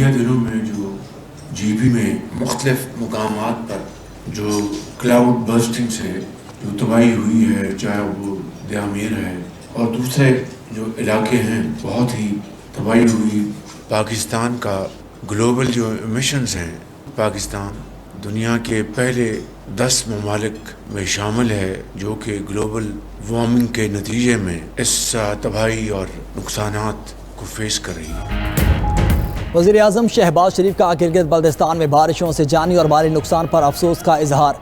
حالیہ دنوں میں جو GB میں مختلف مقامات پر جو کلاؤڈ برسٹنگ سے جو تباہی ہوئی ہے، چاہے وہ دیامیر ہے اور دوسرے جو علاقے ہیں، بہت ہی تباہی ہوئی. پاکستان کا گلوبل جو ایمیشنز ہیں، پاکستان دنیا کے پہلے 10 ممالک میں شامل ہے جو کہ گلوبل وارمنگ کے نتیجے میں اس تباہی اور نقصانات کو فیس کر رہی ہے. وزیر اعظم شہباز شریف کا گلگت بلتستان میں بارشوں سے جانی اور مالی نقصان پر افسوس کا اظہار.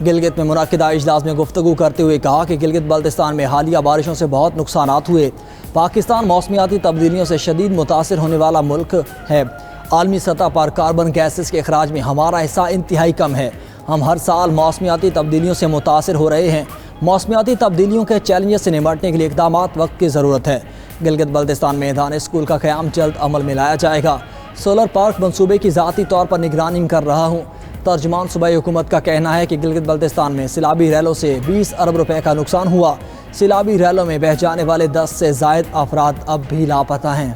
گلگت میں منعقدہ اجلاس میں گفتگو کرتے ہوئے کہا کہ گلگت بلتستان میں حالیہ بارشوں سے بہت نقصانات ہوئے. پاکستان موسمیاتی تبدیلیوں سے شدید متاثر ہونے والا ملک ہے. عالمی سطح پر کاربن گیسز کے اخراج میں ہمارا حصہ انتہائی کم ہے. ہم ہر سال موسمیاتی تبدیلیوں سے متاثر ہو رہے ہیں. موسمیاتی تبدیلیوں کے چیلنجز سے نمٹنے کے لیے اقدامات وقت کی ضرورت ہے. گلگت بلتستان میں میدان اسکول کا قیام جلد عمل میں لایا جائے گا. سولر پارک منصوبے کی ذاتی طور پر نگرانی کر رہا ہوں. ترجمان صوبائی حکومت کا کہنا ہے کہ گلگت بلتستان میں سیلابی ریلوں سے 20 ارب روپے کا نقصان ہوا. سیلابی ریلوں میں بہہ جانے والے 10 سے زائد افراد اب بھی لاپتہ ہیں.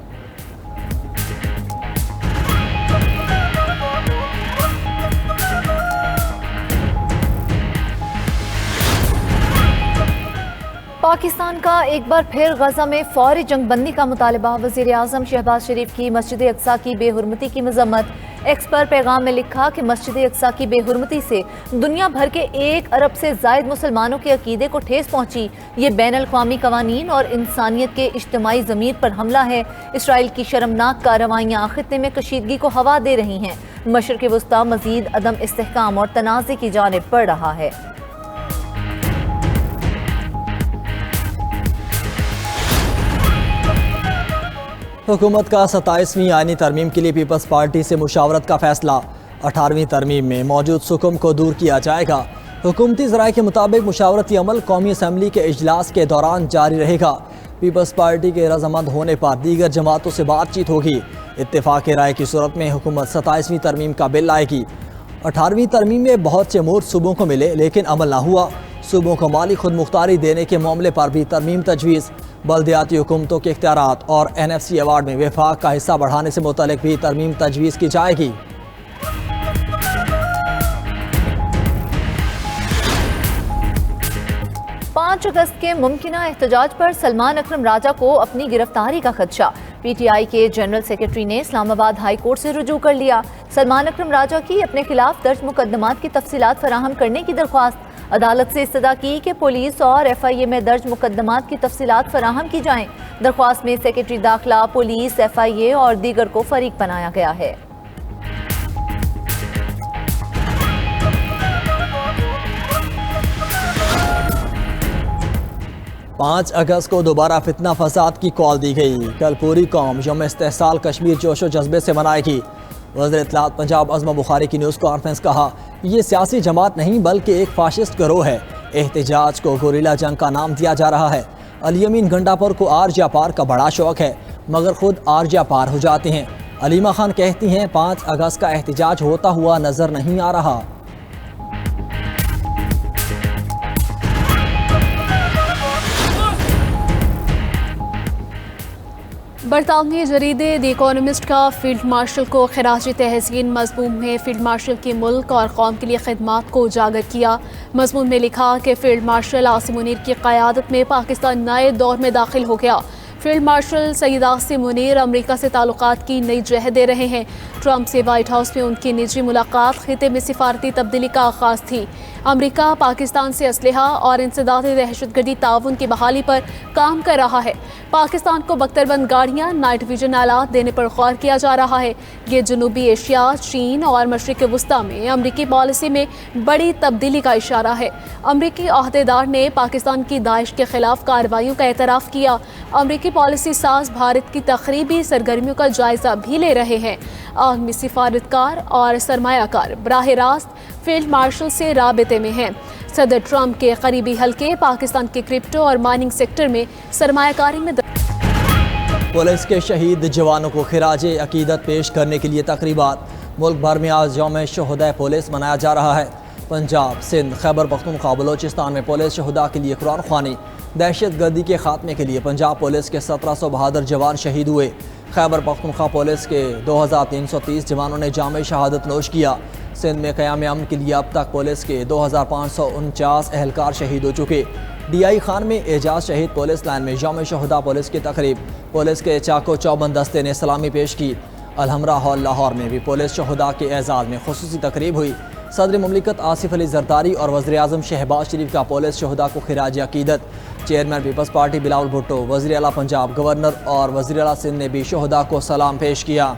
پاکستان کا ایک بار پھر غزہ میں فوری جنگ بندی کا مطالبہ. وزیر اعظم شہباز شریف کی مسجد اقصیٰ کی بے حرمتی کی مذمت. ایکس پر پیغام میں لکھا کہ مسجد اقصیٰ کی بے حرمتی سے دنیا بھر کے 1 ارب سے زائد مسلمانوں کے عقیدے کو ٹھیس پہنچی. یہ بین الاقوامی قوانین اور انسانیت کے اجتماعی ضمیر پر حملہ ہے. اسرائیل کی شرمناک کارروائیاں خطے میں کشیدگی کو ہوا دے رہی ہیں. مشرق وسطیٰ مزید عدم استحکام اور تنازع کی جانب بڑھ رہا ہے. حکومت کا 27ویں آئینی ترمیم کے لیے پیپلز پارٹی سے مشاورت کا فیصلہ. 18ویں ترمیم میں موجود سکم کو دور کیا جائے گا. حکومتی ذرائع کے مطابق مشاورتی عمل قومی اسمبلی کے اجلاس کے دوران جاری رہے گا. پیپلز پارٹی کے رضامند ہونے پر دیگر جماعتوں سے بات چیت ہوگی. اتفاق رائے کی صورت میں حکومت 27ویں ترمیم کا بل لائے گی. 18ویں ترمیم میں بہت سے امور صوبوں کو ملے لیکن عمل نہ ہوا. صوبوں کو مالی خود مختاری دینے کے معاملے پر بھی ترمیم تجویز. بلدیاتی حکومتوں کے اختیارات اور NFC ایوارڈ میں وفاق کا حصہ بڑھانے سے متعلق بھی ترمیم تجویز کی جائے گی. پانچ اگست کے ممکنہ احتجاج پر سلمان اکرم راجہ کو اپنی گرفتاری کا خدشہ. PTI کے جنرل سیکرٹری نے اسلام آباد ہائی کورٹ سے رجوع کر لیا. سلمان اکرم راجہ کی اپنے خلاف درج مقدمات کی تفصیلات فراہم کرنے کی درخواست. عدالت سے استدعا کی کہ پولیس اور FIA میں درج مقدمات کی تفصیلات فراہم کی جائیں. درخواست میں سیکرٹری داخلہ، پولیس، FIA اور دیگر کو فریق بنایا گیا ہے. پانچ اگست کو دوبارہ فتنہ فساد کی کال دی گئی. کل پوری قوم یوم استحصال کشمیر جوش و جذبے سے منائے گی. وزیر اطلاعات پنجاب عظمہ بخاری کی نیوز کانفرنس کہا یہ سیاسی جماعت نہیں بلکہ ایک فاشسٹ گروہ ہے. احتجاج کو گوریلا جنگ کا نام دیا جا رہا ہے. علی امین گنڈاپور کو آرجیا پار کا بڑا شوق ہے مگر خود آرجیا پار ہو جاتے ہیں. علیمہ خان کہتی ہیں 5 اگست کا احتجاج ہوتا ہوا نظر نہیں آ رہا. برطانوی جریدے دی اکانومسٹ کا فیلڈ مارشل کو خراج تحسین مضمون میں فیلڈ مارشل کی ملک اور قوم کے لیے خدمات کو اجاگر کیا. مضمون میں لکھا کہ فیلڈ مارشل عاصم منیر کی قیادت میں پاکستان نئے دور میں داخل ہو گیا. فیلڈ مارشل سید عاصم منیر امریکہ سے تعلقات کی نئی جہت دے رہے ہیں. ٹرمپ سے وائٹ ہاؤس میں ان کی نجی ملاقات خطے میں سفارتی تبدیلی کا آغاز تھی. امریکہ پاکستان سے اسلحہ اور انسدادی دہشت گردی تعاون کی بحالی پر کام کر رہا ہے. پاکستان کو بختربند گاڑیاں، نائٹ ویژن آلات دینے پر غور کیا جا رہا ہے. یہ جنوبی ایشیا، چین اور مشرق وسطیٰ میں امریکی پالیسی میں بڑی تبدیلی کا اشارہ ہے. امریکی عہدیدار نے پاکستان کی داعش کے خلاف کارروائیوں کا اعتراف کیا. امریکی پالیسی ساز بھارت کی تخریبی سرگرمیوں کا جائزہ بھی لے رہے ہیں. عالمی سفارتکار اور سرمایہ کار براہ راست فیلڈ مارشل سے رابطے میں ہیں. صدر ٹرمپ کے قریبی حلقے پاکستان کے کرپٹو اور مائننگ سیکٹر میں سرمایہ کاری میں پولیس کے شہید جوانوں کو خراج عقیدت پیش کرنے کے لیے تقریبات. ملک بھر میں آج یوم شہدائے پولیس منایا جا رہا ہے. پنجاب، سندھ، خیبر پختونخوا، بلوچستان میں پولیس شہداء کے لیے قرآن خوانی. دہشت گردی کے خاتمے کے لیے پنجاب پولیس کے 1700 بہادر جوان شہید ہوئے. خیبر پختونخوا پولیس کے 2330 جوانوں نے جام شہادت نوش کیا۔ سندھ میں قیام امن کے لیے اب تک پولیس کے 2549 اہلکار شہید ہو چکے۔ ڈی آئی خان میں اعجاز شہید پولیس لائن میں یوم شہداء پولیس کی تقریب، پولیس کے چاقو چوبند دستے نے سلامی پیش کی۔ الحمرا ہال لاہور میں بھی پولیس شہداء کے اعزاز میں خصوصی تقریب ہوئی۔ صدر مملکت آصف علی زرداری اور وزیر اعظم شہباز شریف کا پولیس شہداء کو خراج عقیدت۔ Chairman Peoples Party Bilawal Bhutto, وزیر اعلیٰ پنجاب، گورنر اور وزیر اعلیٰ سندھ نے بھی شہداء کو سلام پیش کیا۔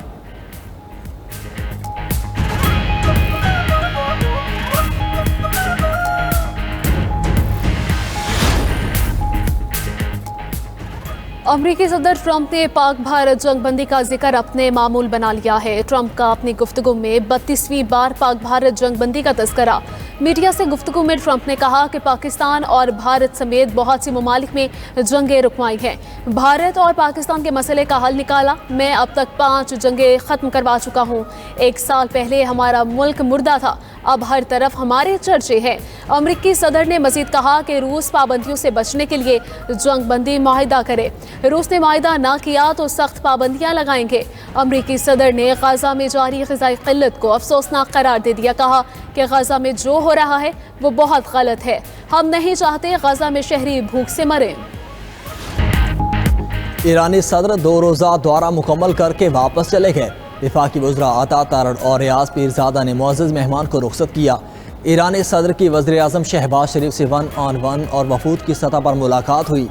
امریکی صدر ٹرمپ نے پاک بھارت جنگ بندی کا ذکر اپنے معمول بنا لیا ہے۔ ٹرمپ کا اپنی گفتگو میں 32ویں بار پاک بھارت جنگ بندی کا تذکرہ۔ میڈیا سے گفتگو میں ٹرمپ نے کہا کہ پاکستان اور بھارت سمیت بہت سی ممالک میں جنگیں رکوائی ہیں، بھارت اور پاکستان کے مسئلے کا حل نکالا۔ میں اب تک 5 جنگیں ختم کروا چکا ہوں۔ 1 سال پہلے ہمارا ملک مردہ تھا، اب ہر طرف ہمارے چرچے ہیں۔ امریکی صدر نے مزید کہا کہ روس پابندیوں سے بچنے کے لیے جنگ بندی معاہدہ کرے۔ روس نے معاہدہ نہ کیا تو سخت پابندیاں لگائیں گے۔ امریکی صدر نے غزہ میں جاری غذائی قلت کو افسوسناک قرار دے دیا، کہا کہ غزہ میں جو ہو رہا ہے وہ بہت غلط ہے، ہم نہیں چاہتے غزہ میں شہری بھوک سے مریں۔ ایرانی صدر 2 روزہ دورہ مکمل کر کے واپس چلے گئے۔ وفاقی وزراء عطا تارڑ اور ریاض پیرزادہ نے معزز مہمان کو رخصت کیا۔ ایرانی صدر کی وزیر اعظم شہباز شریف سے 1 on 1 اور وفود کی سطح پر ملاقات ہوئی۔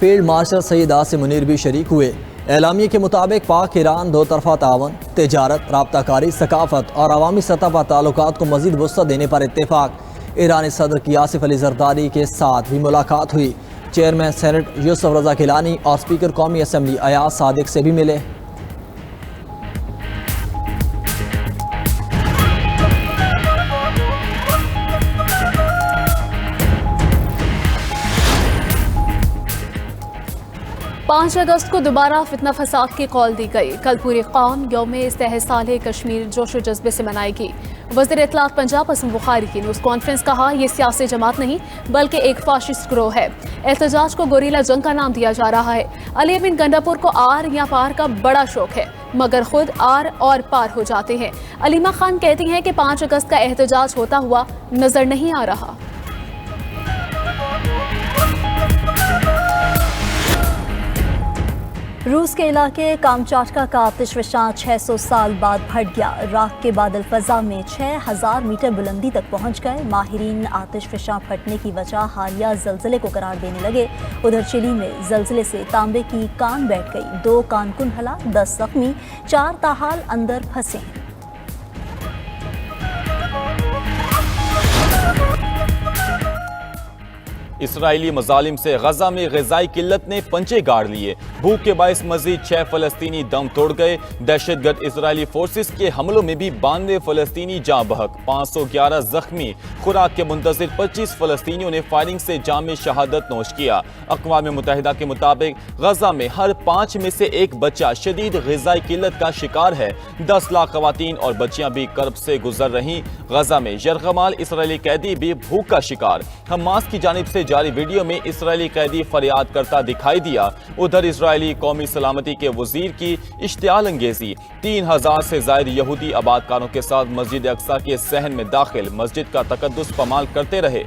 فیلڈ مارشل سید آصم منیر بھی شریک ہوئے۔ اعلامیے کے مطابق پاک ایران 2 طرفہ تعاون، تجارت، رابطہ کاری، ثقافت اور عوامی سطح پر تعلقات کو مزید وسعت دینے پر اتفاق۔ ایرانی صدر کی آصف علی زرداری کے ساتھ بھی ملاقات ہوئی۔ چیئرمین سینٹ یوسف رضا گیلانی اور اسپیکر قومی اسمبلی ایاز صادق سے بھی ملے۔ پانچ اگست کو دوبارہ فتنہ فساد کی کال دی گئی۔ کل پوری قوم یوم استحصال کشمیر جوش و جذبے سے منائے گی۔ وزیر اطلاعات پنجاب اسم بخاری کی نیوز کانفرنس، کہا یہ سیاسی جماعت نہیں بلکہ ایک فاشسٹ گروہ ہے۔ احتجاج کو گوریلا جنگ کا نام دیا جا رہا ہے۔ علی امین گنڈاپور کو آر یا پار کا بڑا شوق ہے مگر خود آر اور پار ہو جاتے ہیں۔ علیمہ خان کہتی ہیں کہ 5 اگست کا احتجاج ہوتا ہوا نظر نہیں آ رہا۔ روس کے علاقے کامچاٹکا کا آتش فشاں 600 سال بعد پھٹ گیا۔ راکھ کے بادل فضا میں 6000 میٹر بلندی تک پہنچ گئے۔ ماہرین آتش فشاں پھٹنے کی وجہ حالیہ زلزلے کو قرار دینے لگے۔ ادھر چلی میں زلزلے سے تانبے کی کان بیٹھ گئی، 2 کانکن ہلاک، 10 زخمی، 4 تاحال اندر پھنسے ہیں۔ اسرائیلی مظالم سے غزہ میں غذائی قلت نے پنجے گاڑ لیے۔ بھوک کے باعث مزید 6 فلسطینی دم توڑ گئے۔ دہشت گرد اسرائیلی فورسز کے حملوں میں بھی 92 فلسطینی جاں بحق، 511 زخمی۔ خوراک کے منتظر 25 فلسطینیوں نے فائرنگ سے جام شہادت نوش کیا۔ اقوام متحدہ کے مطابق غزہ میں ہر 5 میں سے 1 بچہ شدید غذائی قلت کا شکار ہے۔ 10 لاکھ خواتین اور بچیاں بھی کرب سے گزر رہیں۔ غزہ میں یرغمال اسرائیلی قیدی بھی بھوک کا شکار۔ حماس کی جانب سے جاری ویڈیو میں اسرائیلی قیدی فریاد کرتا دکھائی دیا۔ ادھر اسرائیلی قومی سلامتی کے وزیر کی اشتعال انگیزی، 3000 سے زائد یہودی آبادکاروں کے ساتھ مسجد اقصی کے صحن میں داخل مسجد کا تقدس پامال کرتے رہے۔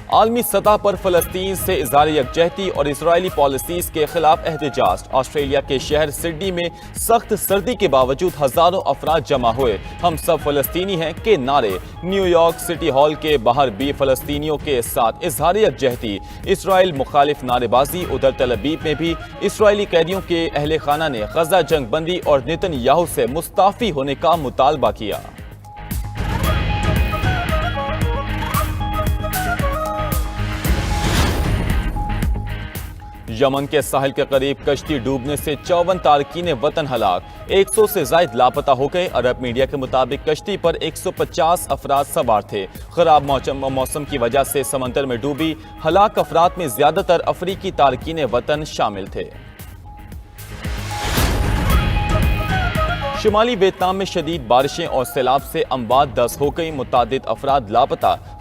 عالمی سطح پر فلسطین سے اظہار یکجہتی اور اسرائیلی پالیسیز کے خلاف احتجاج۔ آسٹریلیا کے شہر سڈنی میں سخت سردی کے باوجود ہزاروں افراد جمع ہوئے۔ ہم سب فلسطینی ہیں کے نعرے۔ نیو یارک سٹی ہال کے باہر بھی فلسطینیوں کے ساتھ اظہار یکجہتی، اسرائیل مخالف نعرے بازی۔ ادھر تل ابیب میں بھی اسرائیلی قیدیوں کے اہل خانہ نے غزہ جنگ بندی اور نتن یاہو سے مستعفی ہونے کا مطالبہ کیا۔ یمن کے ساحل کے قریب کشتی ڈوبنے سے 54 تارکین وطن ہلاک، 100 سے زائد لاپتہ ہو گئے۔ عرب میڈیا کے مطابق کشتی پر 150 افراد سوار تھے۔ خراب موسم کی وجہ سے سمندر میں ڈوبی ہلاک افراد میں زیادہ تر افریقی تارکین وطن شامل تھے۔ شمالی ویتنام میں شدید بارشیں اور سیلاب سے اموات 10 ہو گئی، متعدد افراد لاپتہ۔